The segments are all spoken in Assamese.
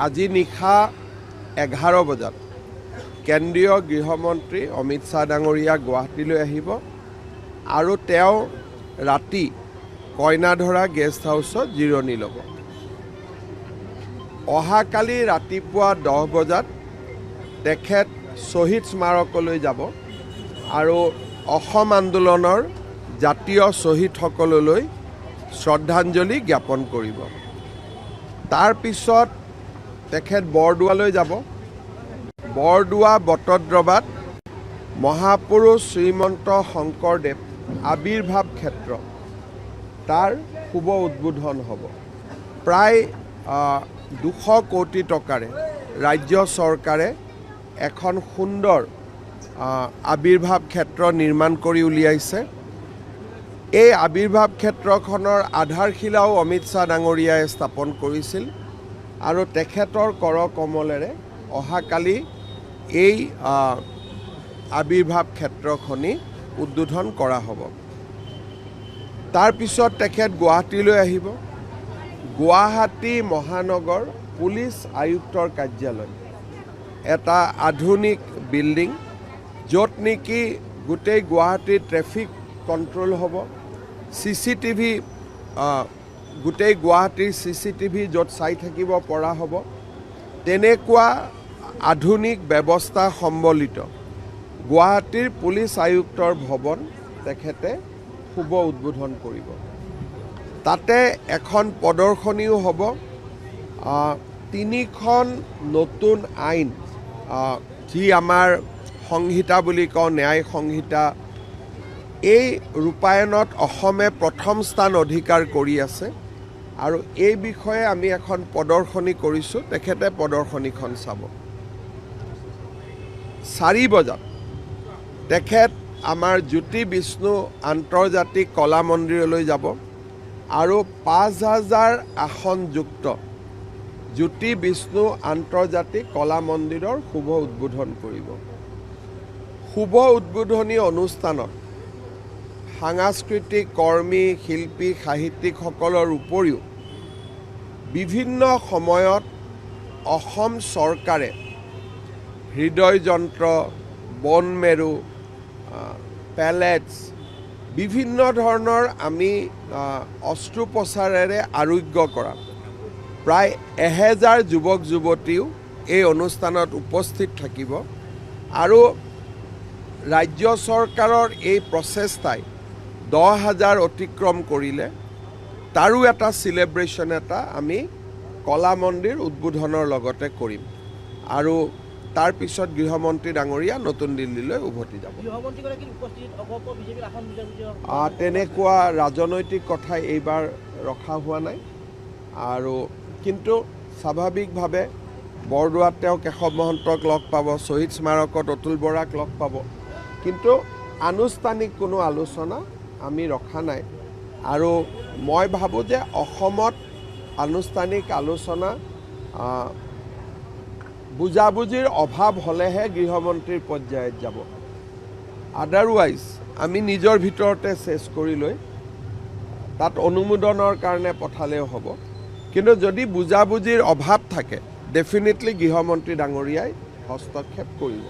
আজি নিশা 11 বজাত কেন্দ্ৰীয় গৃহমন্ত্ৰী অমিত শ্বাহ ডাঙৰীয়া গুৱাহাটীলৈ আহিব আৰু তেওঁ ৰাতি কইনাধৰা গেষ্ট হাউচত জিৰণি ল'ব। অহাকালি ৰাতিপুৱা 10 বজাত তেখেত শ্বহীদ স্মাৰকলৈ যাব আৰু অসম আন্দোলনৰ জাতীয় শ্বহীদসকললৈ শ্ৰদ্ধাঞ্জলি জ্ঞাপন কৰিব। তাৰ পিছত তেখেত বৰদোৱালৈ যাব। বৰদোৱা বটদ্ৰৱাত মহাপুৰুষ শ্ৰীমন্ত শংকৰদেৱ আবিৰ্ভাৱ ক্ষেত্ৰ তাৰ শুভ উদ্বোধন হ'ব। প্ৰায় 200 কোটি টকাৰে ৰাজ্য চৰকাৰে এখন সুন্দৰ আবিৰ্ভাৱ ক্ষেত্ৰ নিৰ্মাণ কৰি উলিয়াইছে। এই আবিৰ্ভাৱ ক্ষেত্ৰখনৰ আধাৰশিলাও অমিত শ্বাহ ডাঙৰীয়াই স্থাপন কৰিছিল আৰু তেখেতৰ কৰ কমলেৰে অহাকালি এই আবিৰ্ভাৱ ক্ষেত্ৰখনি উদ্বোধন কৰা হ'ব। তাৰ পিছত তেখেত গুৱাহাটীলৈ আহিব। গুৱাহাটী মহানগৰ পুলিচ আয়ুক্তৰ কাৰ্যালয় এটা আধুনিক বিল্ডিং, য'ত নেকি গোটেই গুৱাহাটীৰ ট্ৰেফিক কণ্ট্ৰল হ'ব। CCTV গোটেই গুৱাহাটীৰ CCTV য'ত চাই থাকিব পৰা হ'ব, তেনেকুৱা আধুনিক ব্যৱস্থা সম্বলিত গুৱাহাটীৰ পুলিচ আয়ুক্তৰ ভৱন তেখেতে শুভ উদ্বোধন কৰিব। তাতে এখন প্ৰদৰ্শনীও হ'ব। 3খন নতুন আইন, যি আমাৰ সংহিতা বুলি কওঁ, ন্যায় সংহিতা, এই ৰূপায়ণত অসমে প্ৰথম স্থান অধিকাৰ কৰি আছে আৰু এই বিষয়ে আমি এখন প্ৰদৰ্শনী কৰিছোঁ। তেখেতে প্ৰদৰ্শনীখন চাব। 4 বজাত তেখেত আমাৰ জ্যোতি বিষ্ণু আন্তৰ্জাতিক কলা মন্দিৰলৈ যাব আৰু 5000 আসনযুক্ত জ্যোতি বিষ্ণু আন্তৰ্জাতিক কলা মন্দিৰৰ শুভ উদ্বোধন কৰিব। শুভ উদ্বোধনী অনুষ্ঠানত সাংস্কৃতিক কৰ্মী, শিল্পী, সাহিত্যিকসকলৰ উপৰিও বিভিন্ন সময়ত অসম চৰকাৰে হৃদয়যন্ত্ৰ, বন মেৰু, পেলেটছ, বিভিন্ন ধৰণৰ আমি অস্ত্ৰোপচাৰেৰে আৰোগ্য কৰা প্ৰায় 1000 যুৱক যুৱতীও এই অনুষ্ঠানত উপস্থিত থাকিব আৰু ৰাজ্য চৰকাৰৰ এই প্ৰচেষ্টাই 10,000 অতিক্ৰম কৰিলে তাৰো এটা চেলিব্ৰেশ্যন এটা আমি কলা মন্দিৰ উদ্বোধনৰ লগতে কৰিম আৰু তাৰ পিছত গৃহমন্ত্ৰী ডাঙৰীয়া নতুন দিল্লীলৈ উভতি যাব। তেনেকুৱা ৰাজনৈতিক কথা এইবাৰ ৰখা হোৱা নাই আৰু কিন্তু স্বাভাৱিকভাৱে বৰদোৱাত তেওঁ কেশৱ মহন্তক লগ পাব, শ্বহীদ স্মাৰকত অতুল বৰাক লগ পাব, কিন্তু আনুষ্ঠানিক কোনো আলোচনা আমি ৰখা নাই আৰু মই ভাবোঁ যে অসমত আনুষ্ঠানিক আলোচনা বুজাবুজিৰ অভাৱ হ'লেহে গৃহমন্ত্ৰীৰ পৰ্যায়ত যাব। আদাৰৱাইজ আমি নিজৰ ভিতৰতে চেছ কৰি লৈ তাত অনুমোদনৰ কাৰণে পঠালেও হ'ব, কিন্তু যদি বুজাবুজিৰ অভাৱ থাকে ডেফিনেটলি গৃহমন্ত্ৰী ডাঙৰীয়াই হস্তক্ষেপ কৰিব।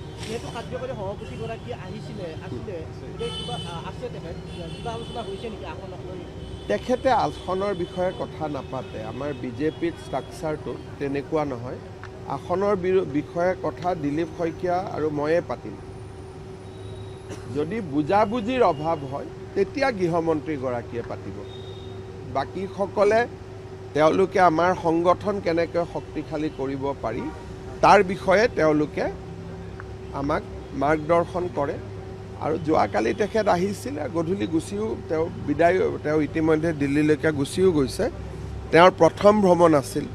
তেখেতে আসনৰ বিষয়ে কথা নাপাতে। আমাৰ বিজেপিৰ ষ্ট্ৰাকচাৰটো তেনেকুৱা নহয়। আসনৰ বিষয়ে কথা দিলীপ শইকীয়া আৰু ময়ে পাতিম। যদি বুজাবুজিৰ অভাৱ হয় তেতিয়া গৃহমন্ত্ৰীগৰাকীয়ে পাতিব। বাকীসকলে তেওঁলোকে আমাৰ সংগঠন কেনেকৈ শক্তিশালী কৰিব পাৰি তাৰ বিষয়ে তেওঁলোকে আমাক মাৰ্গদৰ্শন কৰে আৰু যোৱাকালি তেখেত আহিছিলে, গধূলি গুচিও তেওঁ ইতিমধ্যে দিল্লীলৈকে গুচিও গৈছে। তেওঁৰ প্ৰথম ভ্ৰমণ আছিল।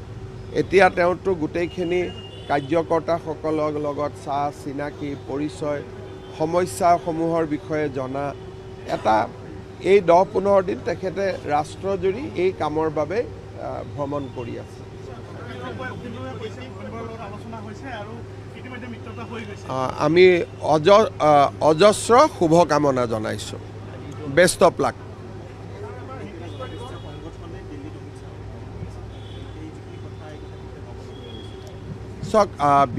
এতিয়া তেওঁতো গোটেইখিনি কাৰ্যকৰ্তাসকলৰ লগত চাহ চিনাকি, পৰিচয়, সমস্যাসমূহৰ বিষয়ে জনা এটা এই 10-15 দিন তেখেতে ৰাষ্ট্ৰজুৰি এই কামৰ বাবে ভ্ৰমণ কৰি আছে। আমি অজস্ৰ শুভকামনা জনাইছোঁ। Best of luck. চাওক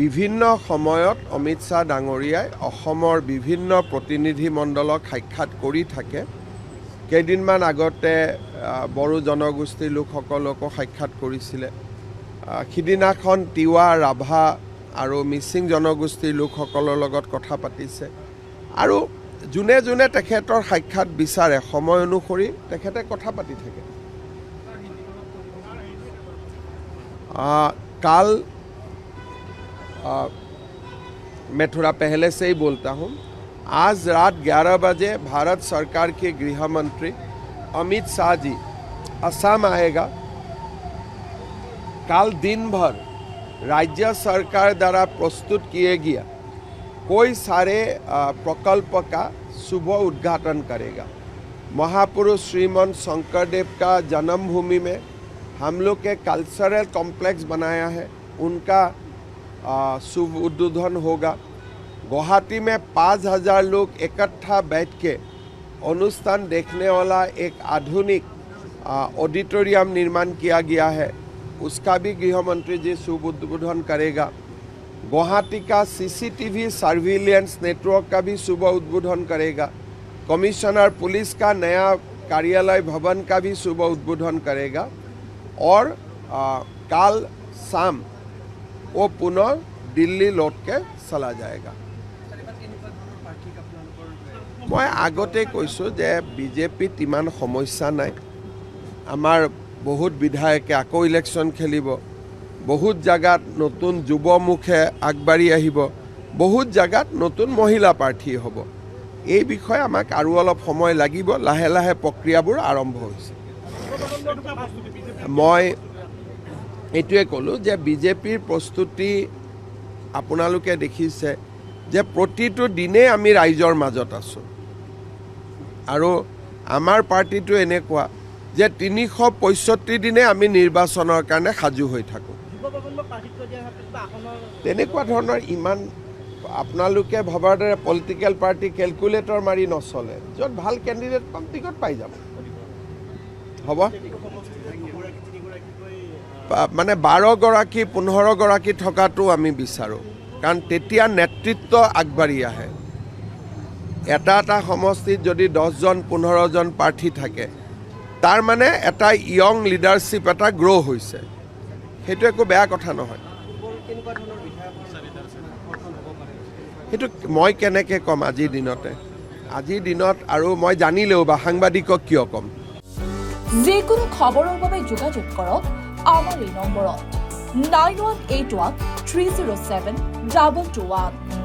বিভিন্ন সময়ত অমিত শ্বাহ ডাঙৰীয়াই অসমৰ বিভিন্ন প্ৰতিনিধি মণ্ডলক সাক্ষাৎ কৰি থাকে। কেইদিনমান আগতে বড়ো জনগোষ্ঠীৰ লোকসকলকো সাক্ষাৎ কৰিছিলে। সিদিনাখন তিৱা, ৰাভা আৰু মিচিং জনগোষ্ঠীৰ লোকসকলৰ লগত কথা পাতিছে। আৰু যোনে যোনে তেখেতৰ সাক্ষাৎ বিচাৰে সময় অনুসৰি তেখেতে কথা পাতি থাকে। काल मैं थोड़ा पहले से ही बोलता हूँ, आज रात 11 बजे भारत सरकार के गृह मंत्री अमित शाह जी असम आएगा। कल दिन भर राज्य सरकार द्वारा प्रस्तुत किए गया कोई सारे प्रकल्प का शुभ उद्घाटन करेगा। महापुरुष श्रीमंत शंकरदेव का जन्मभूमि में हम लोग के कल्चरल कॉम्प्लेक्स बनाया है, उनका शुभ उद्बोधन होगा। गुवाहाटी में 5000 लोग इकट्ठा बैठ के अनुष्ठान देखने वाला एक आधुनिक ऑडिटोरियम निर्माण किया गया है, उसका भी गृह मंत्री जी शुभ उद्बोधन करेगा। गुवाहाटी का CCTV सर्विलेंस नेटवर्क का भी शुभ उद्बोधन करेगा। कमिश्नर पुलिस का नया कार्यालय भवन का भी शुभ उद्बोधन करेगा। और कल शाम वो पुनः दिल्ली लौट के चला जाएगा। मैं आगते कैसो जे बीजेपीत इमान समस्या नाई। आमार बहुत विधायके आको इलेक्शन खेलिब, बहुत जगह नतुन युवमुखे आगबाड़ी आहिब, बहुत जगह नतुन महिला प्रार्थी हब। এই বিষয়ে আমাক আৰু অলপ সময় লাগিব। লাহে লাহে প্ৰক্ৰিয়াবোৰ আৰম্ভ হৈছে। মই এইটোৱে ক'লোঁ যে বিজেপিৰ প্ৰস্তুতি আপোনালোকে দেখিছে যে প্ৰতিটো দিনে আমি ৰাইজৰ মাজত আছোঁ। আৰু আমাৰ পাৰ্টিটো এনেকুৱা যে 365 দিনে আমি নিৰ্বাচনৰ কাৰণে সাজু হৈ থাকোঁ। তেনেকুৱা ধৰণৰ ইমান আপোনালোকে ভবাৰ দৰে পলিটিকেল পাৰ্টি কেলকুলেটৰ মাৰি নচলে। য'ত ভাল কেণ্ডিডেট পাম টিকট পাই যাব। হ'ব মানে 12 গৰাকী 15 গৰাকী থকাটো আমি বিচাৰোঁ, কাৰণ তেতিয়া নেতৃত্ব আগবাঢ়ি আহে। এটা এটা সমষ্টিত যদি 10জন 15জন প্ৰাৰ্থী থাকে, তাৰ মানে এটা ইয়ং লিডাৰশ্বিপ এটা গ্ৰ' হৈছে। সেইটো একো বেয়া কথা নহয়। সেইটো মই কেনেকৈ ক'ম আজিৰ দিনতে? আজিৰ দিনত আৰু মই জানিলেও বা সাংবাদিকক কিয় ক'ম? যিকোনো খবৰৰ বাবে যোগাযোগ কৰক আমাৰ এই নম্বৰত 9181 307 2221।